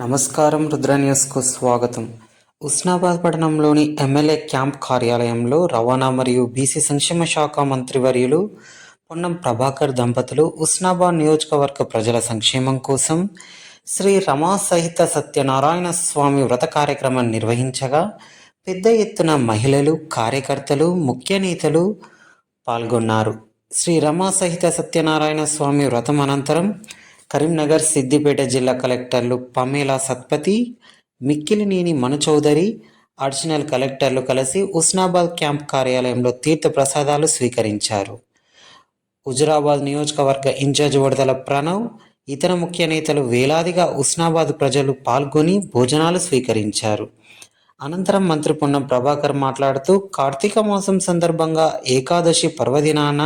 నమస్కారం. రుద్ర న్యూస్కు స్వాగతం. ఉస్నాబాద్ పట్టణంలోని ఎమ్మెల్యే క్యాంప్ కార్యాలయంలో రవాణా మరియు బీసీ సంక్షేమ శాఖ మంత్రివర్యులు పొన్నం ప్రభాకర్ దంపతులు ఉస్నాబాద్ నియోజకవర్గ ప్రజల సంక్షేమం కోసం శ్రీ రమా సహిత సత్యనారాయణ స్వామి వ్రత కార్యక్రమం నిర్వహించగా పెద్ద ఎత్తున మహిళలు, కార్యకర్తలు, ముఖ్య నేతలు పాల్గొన్నారు. శ్రీ రమా సహిత సత్యనారాయణ స్వామి వ్రతం అనంతరం కరీంనగర్, సిద్దిపేట జిల్లా కలెక్టర్లు పమేలా సత్పతి, మిక్కిలినేని మను చౌదరి, అడిషనల్ కలెక్టర్లు కలిసి ఉస్నాబాద్ క్యాంప్ కార్యాలయంలో తీర్థ ప్రసాదాలు స్వీకరించారు. హుజురాబాద్ నియోజకవర్గ ఇన్ఛార్జ్ వడదల ప్రణవ్, ఇతర ముఖ్య నేతలు వేలాదిగా ఉస్నాబాద్ ప్రజలు పాల్గొని భోజనాలు స్వీకరించారు. అనంతరం మంత్రి పొన్నం ప్రభాకర్ మాట్లాడుతూ, కార్తీక మాసం సందర్భంగా ఏకాదశి పర్వదినాన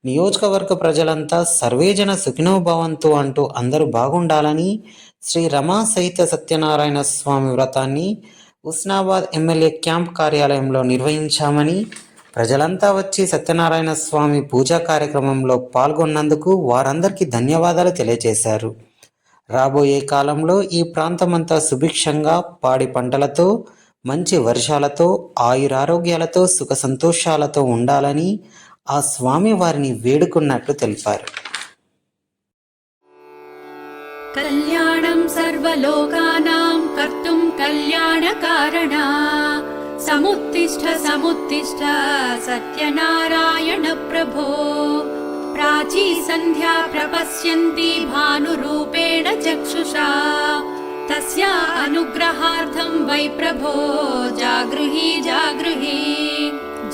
నియోజకవర్గ ప్రజలంతా సర్వేజన సుఖినో భవంతు అంటూ అందరూ బాగుండాలని శ్రీ రమా సహిత సత్యనారాయణ స్వామి వ్రతాన్ని ఉస్నాబాద్ ఎమ్మెల్యే క్యాంప్ కార్యాలయంలో నిర్వహించామని, ప్రజలంతా వచ్చి సత్యనారాయణ స్వామి పూజా కార్యక్రమంలో పాల్గొన్నందుకు వారందరికీ ధన్యవాదాలు తెలియజేశారు. రాబోయే కాలంలో ఈ ప్రాంతమంతా సుభిక్షంగా పాడి పంటలతో, మంచి వర్షాలతో, ఆయురారోగ్యాలతో, సుఖ సంతోషాలతో ఉండాలని ఆ స్వామి వారిని వేడుకున్నట్లు తెలిపారు. కళ్యాణం సర్వలోకానాం కర్తుం కళ్యాణకారణా సముత్తిష్ఠ సముత్తిష్ఠ సత్యనారాయణ ప్రభో ప్రాచీ సంధ్యా ప్రపశ్యంతి భానురూపేణ చక్షుషా తస్యా అనుగ్రహార్థం వై ప్రభో జాగృహి జాగృహి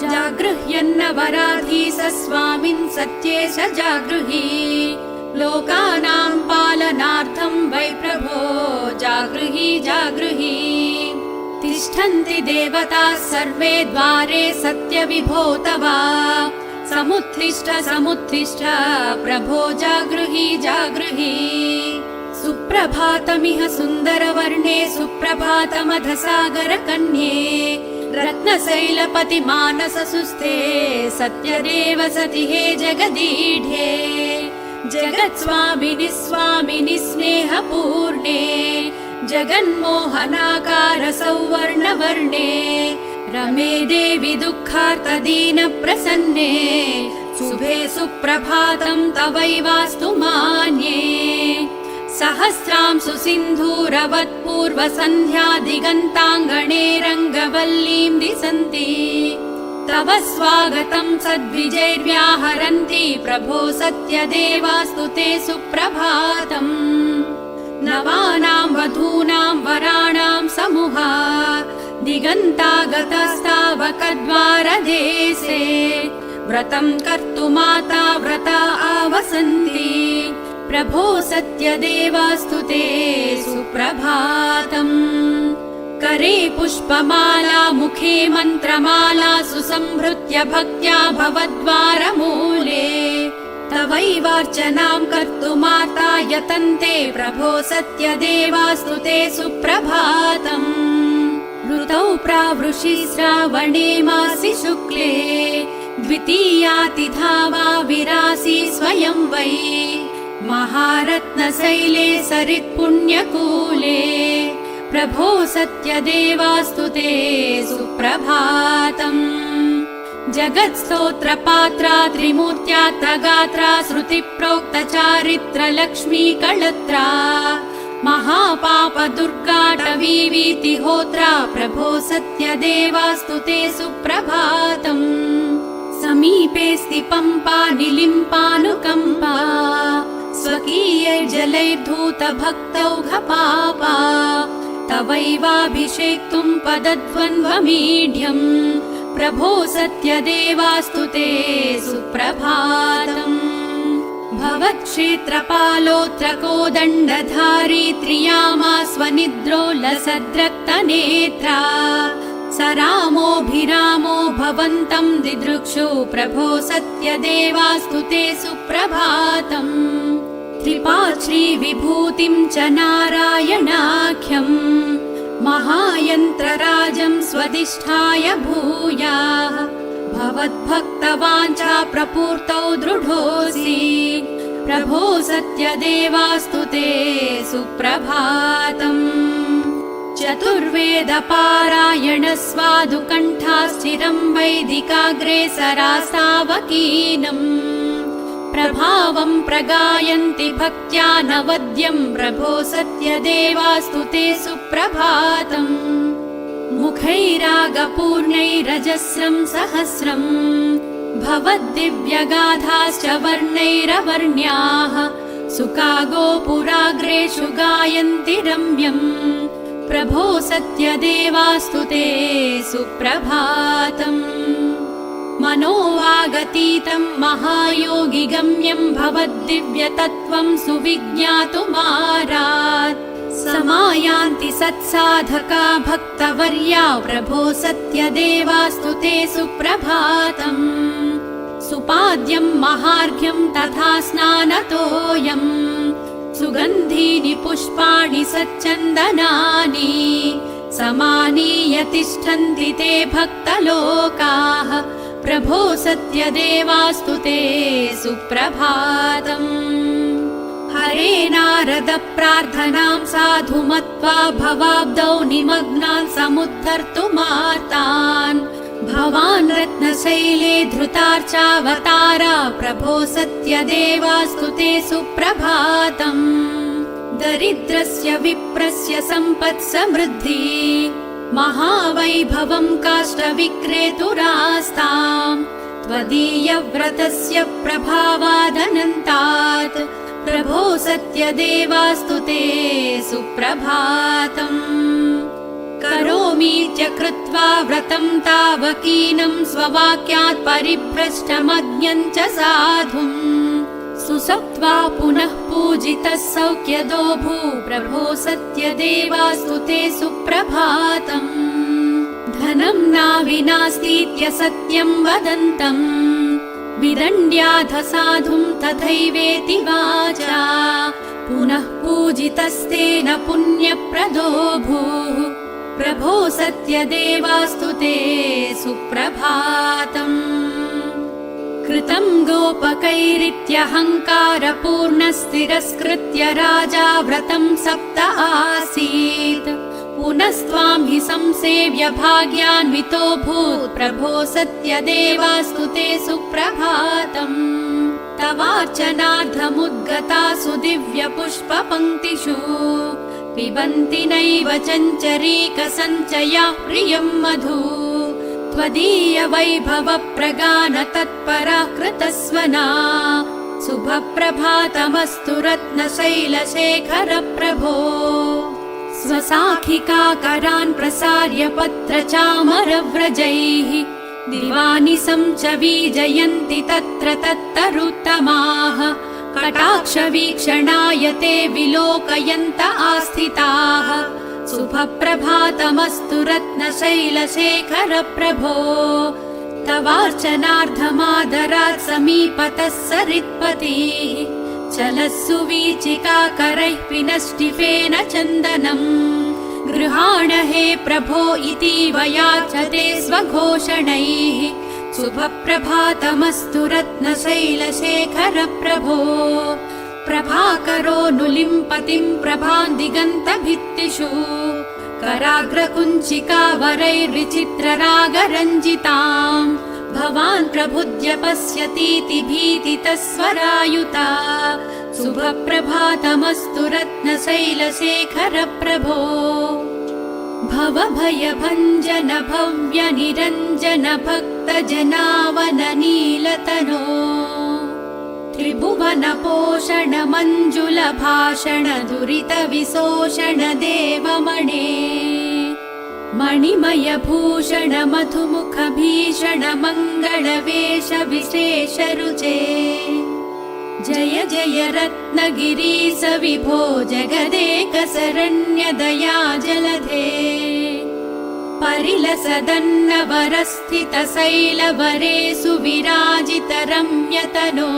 జాగృహ్యన్నవరాధీస స్వామిన్ సత్యేశ జాగృహి లోకానాం పాలనార్థం వై ప్రభో జాగృహి జాగృహి తిష్టంతి దేవతాః సర్వే ద్వారే సత్యవిభో తవ సముత్తిష్ఠ సముత్తిష్ఠ ప్రభో జాగృహి జాగృహి సుప్రభాతమిహ సుందరవర్ణే సుప్రభాతమధసాగర కన్యే రత్నశైలపతి మానస సుస్థే సత్యదేవ సతి హే జగదీఢ్యే జగత్స్వామిని స్వామిని స్నేహపూర్ణే జగన్మోహనాకార సౌవర్ణవర్ణే రమే దేవి దుఃఖార్తదీన ప్రసన్నే శుభే సుప్రభాతం తవైవాస్తు మాన్యే సహస్రాంశు సింధూరవత్ పూర్వ సంధ్యా దిగంతాంగణే రంగవల్లీం దిశంతి తవ స్వాగతం సద్విజైర్వ్యాహరంతి ప్రభో సత్యదేవాస్తు తే సుప్రభాతం నవానాం వధూనాం వరాణాం సమూహా దిగంతాగతస్తావకద్వారదేశే వ్రతం కర్తుమాతా వ్రత ఆవసంతి ప్రభో సత్యదేవాస్తు తే సుప్రభాతం करे पुष्पमाला मुखे मन्त्रमाला सुसंहृत्य भक्त्या भवद्वारमूले तवैवार्चनां कर्तुमाता यतन्ते प्रभो सत्यदेवास्तु ते सुप्रभातम् ऋतौ प्रावृषि श्रावणे मासि शुक्ले द्वितीयातिथा वा विरासि स्वयं वै महारत्नशैले सरित्पुण्यकूले प्रभो सत्यदेवास्तु ते सुप्रभातम् जगत्स्तोत्रपात्रा त्रिमूर्त्यात्र गात्रा श्रुतिप्रोक्त चारित्र लक्ष्मी कळत्रा महापाप दुर्गाटवीवीति होत्रा प्रभो सत्यदेवास्तु ते सुप्रभातम् समीपेऽस्ति पम्पा निलिम्पानुकम्पा स्वकीयैर्जलैर्धूतभक्तौघपापा तवैवाभिषेक्तुं पदद्वन्द्वमीढ्यम् प्रभो सत्यदेवास्तु ते सुप्रभातम् भवत्क्षेत्रपालोऽत्र कोदण्डधारी त्रियामा स्वनिद्रोलसद्रक्तनेत्रा स रामोऽभिरामो भवन्तं दिदृक्षु प्रभो सत्यदेवास्तु ते सुप्रभातम् त्रिपात्री विभूतिं च नारायणाख्यम् महायन्त्रराजं स्वधिष्ठाय भूयाः भवद्भक्तवाञ्छा प्रपूर्तौ दृढोऽसि प्रभो सत्यदेवास्तु ते सुप्रभातम् चतुर्वेदपारायणस्वादुकण्ठाश्चिरम् वैदिकाग्रेसरासावकीनम् प्रभावम् प्रगायन्ति भक्त्या नवद्यम् प्रभो सत्यदेवास्तु ते सुप्रभातम् मुखैरागपूर्णैरजस्रम् सहस्रम् भवद्दिव्यगाथाश्च वर्णैरवर्ण्याः सुकागोपुराग्रेषु गायन्ति रम्यम् प्रभो सत्यदेवास्तु ते सुप्रभातम् मनोवागतीतं महायोगिगम्यं भवद्दिव्यतत्त्वं सुविज्ञातुमारात् समायान्ति सत्साधका भक्तवर्या प्रभो सत्यदेवास्तु ते सुप्रभातम् सुपाद्यं महार्घ्यं तथा स्नानतोयम् सुगन्धीनि पुष्पाणि सच्चन्दनानि समानीय तिष्ठन्ति ते भक्तलोकाः प्रभो सत्यदेवास्तु ते सुप्रभातम् हरे नारद प्रार्थनां साधु मत्वा भवाब्दौ निमग्नान् समुद्धर्तुमार्तान् भवान् रत्नशैले धृतार्चावतारा प्रभो सत्यदेवास्तु ते सुप्रभातम् दरिद्रस्य विप्रस्य सम्पत्समृद्धि महावैभवम् काष्ठविक्रेतुरास्ताम् त्वदीयव्रतस्य प्रभावादनन्तात् प्रभो सत्यदेवास्तु ते सुप्रभातम् करोमीत्य कृत्वा व्रतम् तावकीनम् स्ववाक्यात् परिभ्रष्टमज्ञम् च साधुम् सुसप्त्वा पुनः पूजितः सौख्यदो भू प्रभो सत्यदेवास्तु ते सुप्रभातम् धनम् नाविनास्तीत्य सत्यम् वदन्तम् विदण्ड्याथ साधुम् तथैवेति वाचा पुनः पूजितस्तेन पुण्यप्रदो भूः प्रभो सत्यदेवास्तु ते सुप्रभातम् कृतम् गोपकैरित्यहङ्कारपूर्णस्तिरस्कृत्य राजा व्रतम् सप्त आसीत् पुनस्त्वाम् हि संसेव्य भाग्यान्वितो भूत् प्रभो सत्यदेवास्तु ते सुप्रभातम् तवार्चनार्थमुद्गतासु दिव्यपुष्पपङ्क्तिषु पिबन्ति नैव चञ्चरीकसञ्चया प्रियम् मधु त्वदीय वैभव प्रगान तत्परा कृतस्वना शुभप्रभातमस्तु रत्नशैलशेखर प्रभो स्वसाखिकाकरान् प्रसार्य पत्रचामरव्रजैः दिवानिसं च वीजयन्ति तत्र तत्तरुत्तमाः कटाक्षवीक्षणाय ते विलोकयन्त आस्थिताः शुभप्रभातमस्तु रत्नशैलशेखर प्रभो तवार्चनार्थमादरात् समीपतः सरित्पतिः चलः सुवीचिकाकरैः पिनष्टिफेन चन्दनम् गृहाण हे प्रभो इतीव याचते स्वघोषणैः शुभप्रभातमस्तु रत्नशैलशेखर प्रभो प्रभाकरो नुलिम्पतिम् प्रभान् दिगन्तभित्तिषु कराग्रकुञ्चिकावरैर्विचित्ररागरञ्जिताम् भवान् प्रबुद्ध्य पश्यतीति भीतितस्वरायुता शुभप्रभातमस्तु रत्नशैलशेखर प्रभो भवभयभञ्जन भव्य निरञ्जन भक्तजनावन नीलतनो त्रिभुवन पोषण मञ्जुल भाषण दुरित विशोषण देवमणे मणिमय भूषण मधुमुख भीषण मङ्गल वेश विशेष रुचे जय जय रत्नगिरीश विभो जगदेक शरण्य दया जलधे परिलसदन्नवरस्थित शैलवरे सुविराजित रम्यतनो